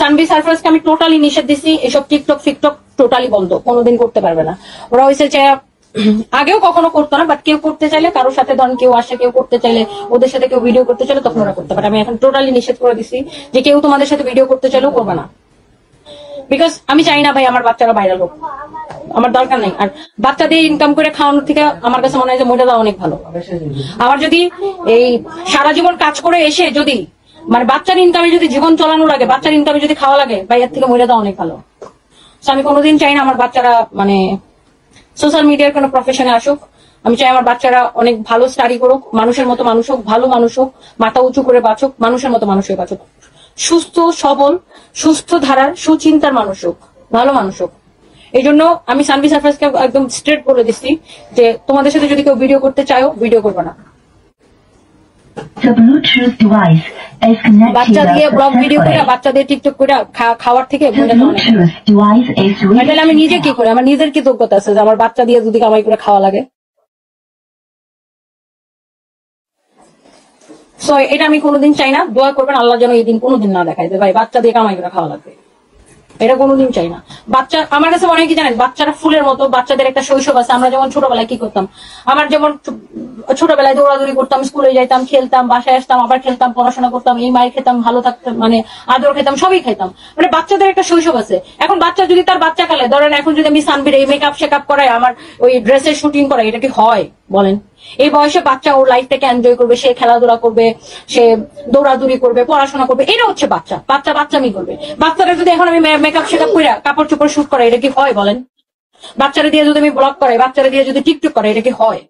সানভি সারফরাজকে আমি টোটালি নিষেধ দিছি, এসব টিকটক ফিকটক টোটালি বন্ধ, কোনোদিন করতে পারবে না। ওরা হয়েছে যে আগেও কখনো করতো না, বাট কেউ করতে চাইলে, কারোর সাথে ধরেন কেউ আসে, কেউ করতে চাইলে, ওদের সাথে কেউ ভিডিও করতে চাইলে তখন ওরা করতে পারে। আমি এখন টোটালি নিষেধ করে দিছি যে কেউ তোমাদের সাথে ভিডিও করতে চাইলেও করবে না, বিকজ আমি চাই না ভাই আমার বাচ্চারা ভাইরাল হোক, আমার দরকার নেই। আর বাচ্চা দিয়ে ইনকাম করে খাওয়ানোর থেকে আমার কাছে মনে হয় যে মরে যাওয়া অনেক ভালো। আমার যদি এই সারা জীবন কাজ করে এসে যদি মানে বাচ্চার ইনকামে যদি জীবন চালানো লাগে, বাচ্চার ইনকামে যদি খাওয়া লাগে, ভাই এর থেকে মরে যাওয়া অনেক ভালো। আমি কোনোদিন চাই না আমার বাচ্চারা মানে সোশ্যাল মিডিয়ার কোনো প্রফেশনে আসুক। আমি চাই আমার বাচ্চারা অনেক ভালো স্টাডি করুক, মানুষের মতো মানুষ হোক, ভালো মানুষ হোক, মাথা উঁচু করে বাঁচুক, মানুষের মতো মানুষ হয়ে বাঁচুক, সুস্থ সবল সুস্থ ধারার সুচিন্তার মানুষ হোক, ভালো মানুষ হোক। এই জন্য আমি সানভি সারফরাজকে একদম স্ট্রেট বলে দিচ্ছি যে তোমাদের সাথে যদি কেউ ভিডিও করতে চাও ভিডিও করবে না। বাচ্চা দিয়ে ব্লগ ভিডিও করে, বাচ্চা দিয়ে টিকটক করে খাওয়ার থেকে আমি নিজে কি করে, আমার নিজের কি যোগ্যতা আছে যে আমার বাচ্চা দিয়ে যদি কামাই করে খাওয়া লাগে? সো এটা আমি কোনোদিন চাই না। দোয়া করবেন আল্লাহ যেন এই দিন কোনোদিন না দেখায় যে ভাই বাচ্চা দিয়ে কামাই করে খাওয়া লাগবে, এটা কোনোদিন চাই না। বাচ্চা আমার কাছে মনে হয় কি জানেন, বাচ্চারা ফুলের মতো, বাচ্চাদের একটা শৈশব আছে। আমরা যেমন ছোটবেলায় কি করতাম, আমার যেমন ছোটবেলায় দৌড়াদৌড়ি করতাম, স্কুলে যাইতাম, খেলতাম, বাসায় আসতাম, আবার খেলতাম, পড়াশোনা করতাম, এই মায়ের খেতাম, ভালো থাকতাম, মানে আদর খেতাম, সবই খেতাম। মানে বাচ্চাদের একটা শৈশব আছে। এখন বাচ্চা যদি তার বাচ্চা কালে ধরেন এখন যদি আমি সানবির এই মেকআপ শেকআপ করাই, আমার ওই ড্রেসের শুটিং করাই, এটা কি হয় বলেন? এই বয়সে বাচ্চা ওর লাইফটাকে এনজয় করবে, সে খেলাধুলা করবে, সে দৌড়াদৌড়ি করবে, পড়াশোনা করবে, এটা হচ্ছে বাচ্চা। বাচ্চা বাচ্চামি করবে। বাচ্চারা যদি এখন আমি মেকআপ শেকআপ করে কাপড় চোপড় শুট করাই, এটা কি হয় বলেন? বাচ্চারা দিয়ে যদি আমি ব্লগ করাই, বাচ্চারা দিয়ে যদি টিকটক করে, এটা কি হয়?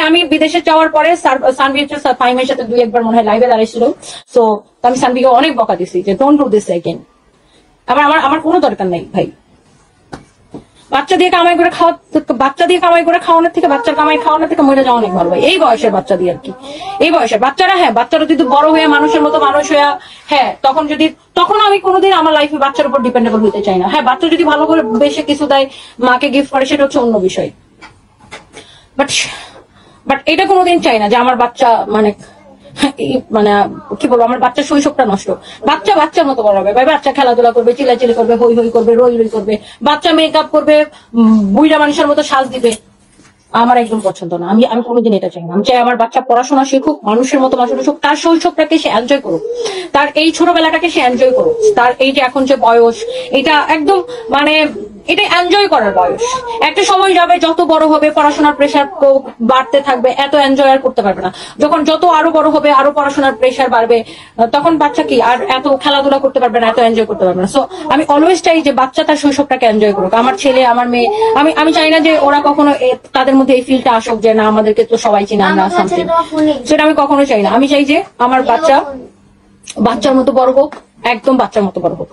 আমি বিদেশে যাওয়ার পরে সানভি ফাইমের সাথে 2-1 বার মনে হয় লাইভে দাঁড়িয়েছিল। সো আমি সানভিকে অনেক বকা দিছি যে ডোন্ট ডু দিস এগেইন। আমার কোনো দরকার নেই ভাই বাচ্চা দিয়ে কামাই করে খাওয়া, বাচ্চা দিয়ে কামাই করে খাওয়ানোর থেকে, বাচ্চার কামাই খাওয়ানোর থেকে মরে যাওয়া অনেক ভালো ভাই। এই বয়সের বাচ্চা দিয়ে আর কি, এই বয়সের বাচ্চারা, হ্যাঁ বাচ্চারা যদি বড় হয়ে মানুষের মতো মানুষ হয়ে, হ্যাঁ তখন আমি কোনোদিন আমার লাইফে বাচ্চার উপর ডিপেন্ডেবল হতে চাই না। হ্যাঁ বাচ্চা যদি ভালো করে বেশি কিছু দেয়, মাকে গিফট করে, সেটা হচ্ছে অন্য বিষয়। বাট এটা কোনোদিন চাই না যে আমার বাচ্চা মানে কি বলবো, আমার বাচ্চার শৈশবটা নষ্ট। বাচ্চা বাচ্চার মতো বড় হবে ভাই, বাচ্চা খেলাধুলা করবে, চিল্লাচিল্লি করবে, হই হই করবে, রই রই করবে, বাচ্চা মেকআপ করবে, বুইড়া মানুষের মতো সাজ দিবে, আমার একদম পছন্দ না। আমি কোনোদিন এটা চাই না। আমি চাই আমার বাচ্চা পড়াশোনা শিখুক, মানুষের মতো মানুষ হোক, তার শৈশবটাকে সে এনজয় করুক, তার এই ছোটবেলাটাকে সে এনজয় করুক, তার এই যে এখন যে বয়স, এটা একদম মানে এটা এনজয় করার বয়স। একটা সময় যাবে, যত বড় হবে পড়াশোনার প্রেশার বাড়তে থাকবে, এত এনজয় আর করতে পারবে না। যত আরো বড় হবে, আরো পড়াশোনার প্রেশার বাড়বে, তখন বাচ্চা কি আর এত খেলাধুলা করতে পারবে না, এত এনজয় করতে পারবে না। সো আমি অলওয়েজ চাই যে বাচ্চা তার শৈশবটাকে এনজয় করুক। আমার ছেলে, আমার মেয়ে, আমি চাই না যে ওরা কখনো তাদের মধ্যে এই ফিলটা আসুক যে না আমাদেরকে তো সবাই চিনে, আমরা সামথিং, সেটা আমি কখনো চাই না। আমি চাই যে আমার বাচ্চার মতো বড় হোক, একদম বাচ্চার মতো বড় হোক।